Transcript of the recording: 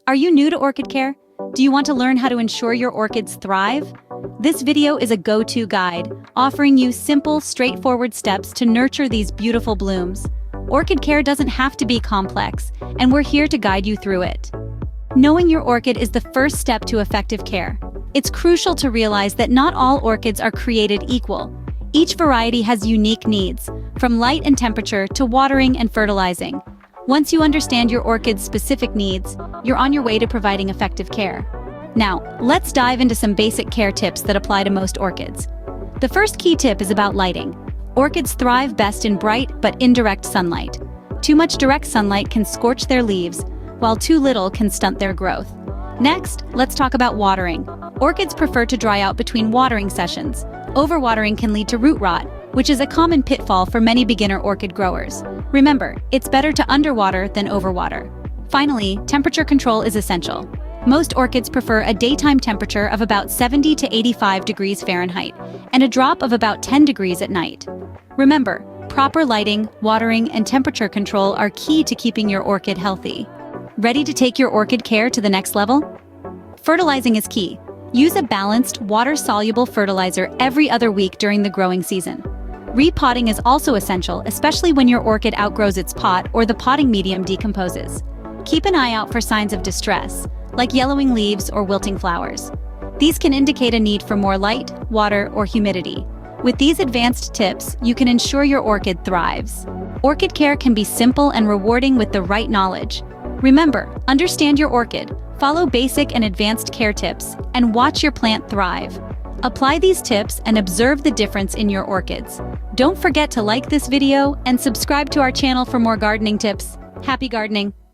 Are you new to Orchid Care? Do you want to learn how to ensure your orchids thrive? This video is a go-to guide, offering you simple, straightforward steps to nurture these beautiful blooms. Orchid care doesn't have to be complex, and we're here to guide you through it. Knowing your orchid is the first step to effective care. It's crucial to realize that not all orchids are created equal. Each variety has unique needs, from light and temperature to watering and fertilizing. Once you understand your orchid's specific needs, you're on your way to providing effective care. Now, let's dive into some basic care tips that apply to most orchids. The first key tip is about lighting. Orchids thrive best in bright but indirect sunlight. Too much direct sunlight can scorch their leaves, while too little can stunt their growth. Next, let's talk about watering. Orchids prefer to dry out between watering sessions. Overwatering can lead to root rot, which is a common pitfall for many beginner orchid growers. Remember, it's better to underwater than overwater. Finally, temperature control is essential. Most orchids prefer a daytime temperature of about 70 to 85 degrees Fahrenheit and a drop of about 10 degrees at night. Remember, proper lighting, watering, and temperature control are key to keeping your orchid healthy. Ready to take your orchid care to the next level? Fertilizing is key. Use a balanced, water-soluble fertilizer every other week during the growing season. Repotting is also essential, especially when your orchid outgrows its pot or the potting medium decomposes. Keep an eye out for signs of distress, like yellowing leaves or wilting flowers. These can indicate a need for more light, water, or humidity. With these advanced tips, you can ensure your orchid thrives. Orchid care can be simple and rewarding with the right knowledge. Remember, understand your orchid, follow basic and advanced care tips, and watch your plant thrive. Apply these tips and observe the difference in your orchids. Don't forget to like this video and subscribe to our channel for more gardening tips. Happy gardening!